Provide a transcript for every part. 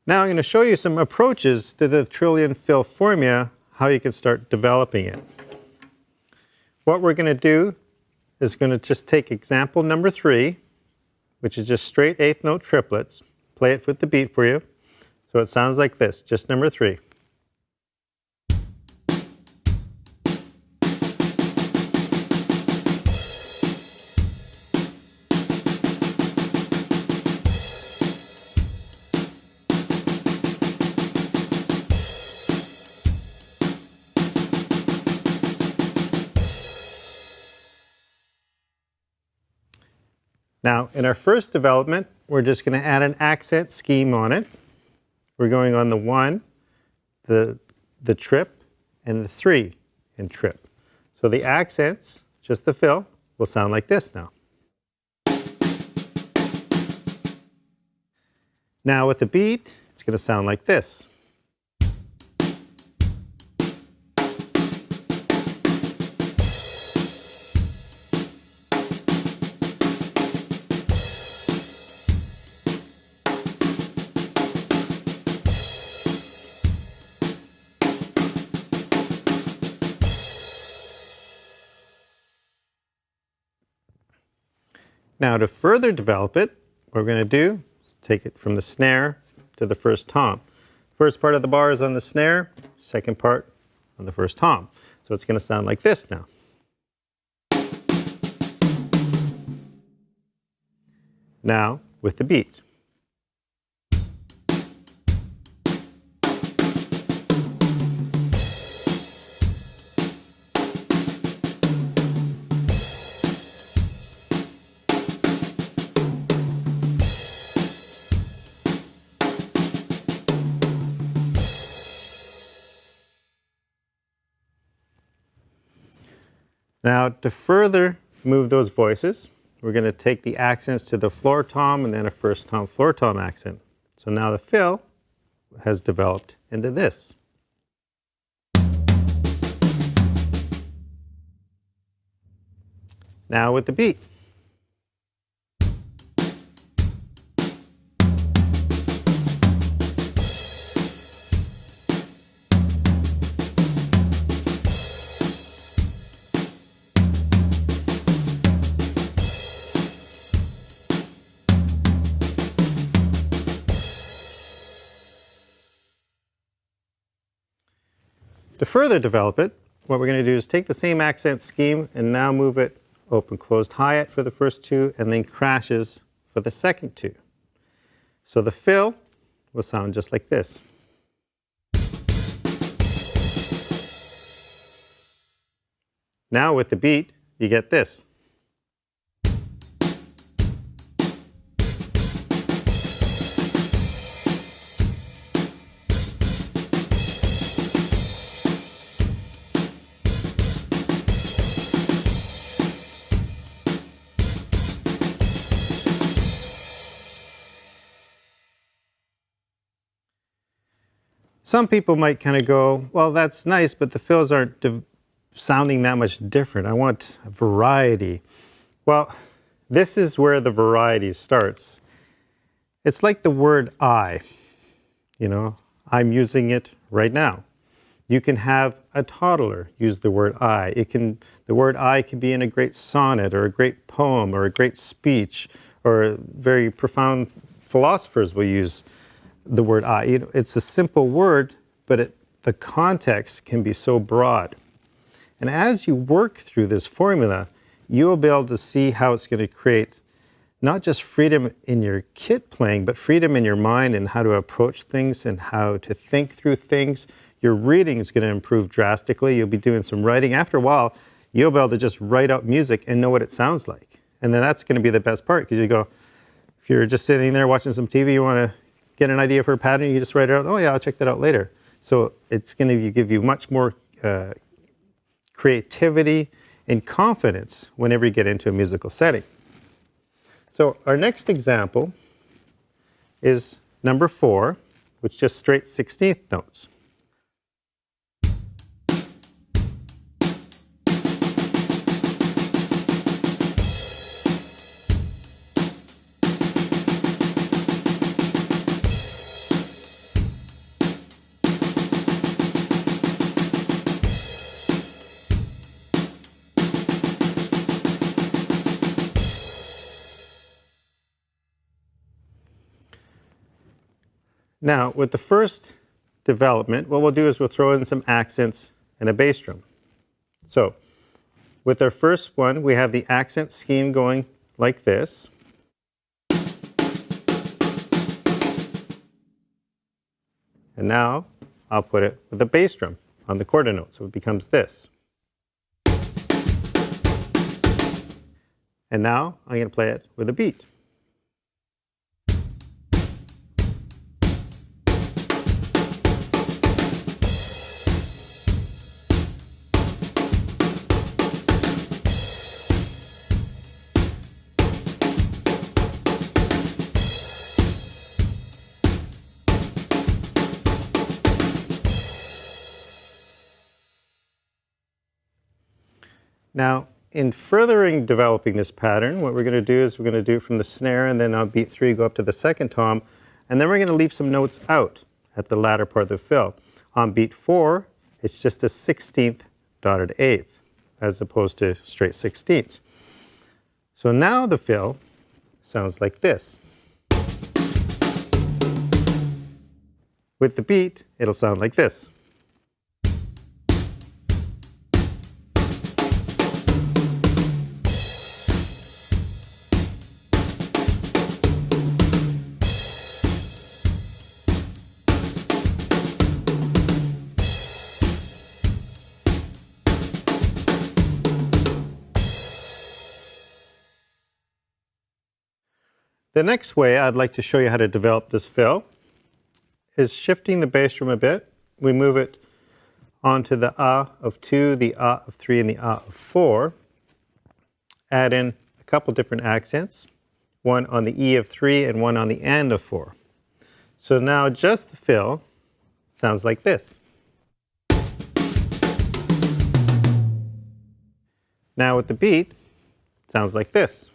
Now I'm going to show you some approaches to the Trillion fill formula, how you can start developing it. What we're going to do is going to just take example number 3, which is just straight eighth note triplets, play it with the beat for you. So it sounds like this, just number 3. Now, in our first development, we're just going to add an accent scheme on it. We're going on the 1, the trip, and the 3 in trip. So the accents, just the fill, will sound like this now. Now with the beat, it's going to sound like this. Now to further develop it, what we're going to do is take it from the snare to the first tom. First part of the bar is on the snare, second part on the first tom. So it's going to sound like this now. Now with the beat. Now, to further move those voices, we're going to take the accents to the floor tom and then a first tom, floor tom accent. So now the fill has developed into this. Now with the beat. To further develop it, what we're going to do is take the same accent scheme and now move it open, closed, hi-hat for the first 2 and then crashes for the second 2. So the fill will sound just like this. Now with the beat, you get this. Some people might kind of go, well, that's nice, but the fills aren't sounding that much different. I want variety. Well, this is where the variety starts. It's like the word I. You know, I'm using it right now. You can have a toddler use the word I. The word I can be in a great sonnet or a great poem or a great speech, or very profound philosophers will use the word I. You know, it's a simple word, but the context can be so broad. And as you work through this formula, you will be able to see how it's going to create not just freedom in your kit playing, but freedom in your mind and how to approach things and how to think through things. Your reading is going to improve drastically. You'll be doing some writing. After a while, you'll be able to just write out music and know what it sounds like. And then that's going to be the best part, because you go, if you're just sitting there watching some TV, you want to get an idea for a pattern, you just write it out, oh yeah, I'll check that out later. So it's going to give you much more creativity and confidence whenever you get into a musical setting. So our next example is number 4, which is just straight 16th notes. Now, with the first development, what we'll do is we'll throw in some accents and a bass drum. So, with our first one, we have the accent scheme going like this. And now, I'll put it with the bass drum on the quarter note, so it becomes this. And now, I'm going to play it with a beat. Now, in furthering developing this pattern, what we're going to do is we're going to do it from the snare, and then on beat 3 go up to the second tom, and then we're going to leave some notes out at the latter part of the fill. On beat 4, it's just a 16th dotted eighth, as opposed to straight 16ths. So now the fill sounds like this. With the beat, it'll sound like this. The next way I'd like to show you how to develop this fill is shifting the bass drum a bit. We move it onto the of 2, the of 3, and the of 4. Add in a couple different accents, one on the E of 3 and one on the end of 4. So now just the fill sounds like this. Now with the beat, it sounds like this.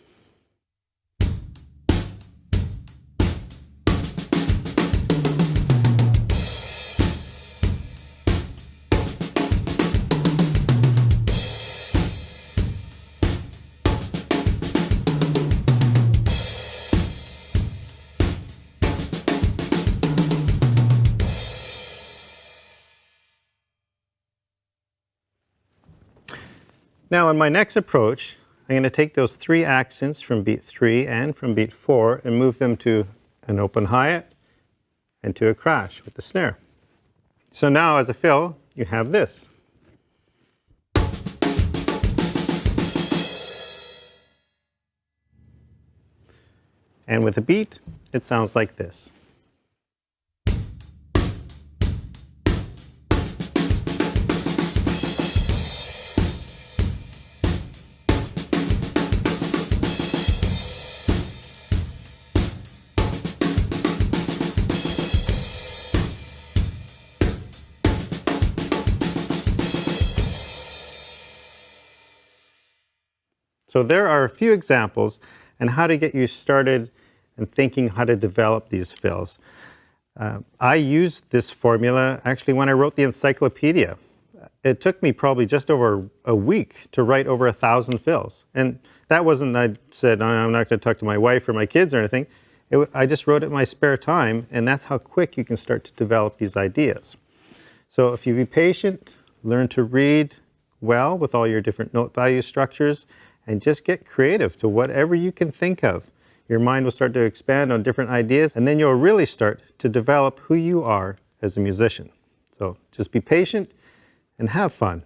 Now in my next approach, I'm going to take those 3 accents from beat 3 and from beat 4 and move them to an open hi-hat and to a crash with the snare. So now as a fill, you have this. And with a beat, it sounds like this. So there are a few examples on how to get you started and thinking how to develop these fills. I used this formula actually when I wrote the encyclopedia. It took me probably just over a week to write over 1,000 fills. And that wasn't, I said, I'm not going to talk to my wife or my kids or anything. I just wrote it in my spare time, and that's how quick you can start to develop these ideas. So if you be patient, learn to read well with all your different note value structures, and just get creative to whatever you can think of. Your mind will start to expand on different ideas, and then you'll really start to develop who you are as a musician. So just be patient and have fun.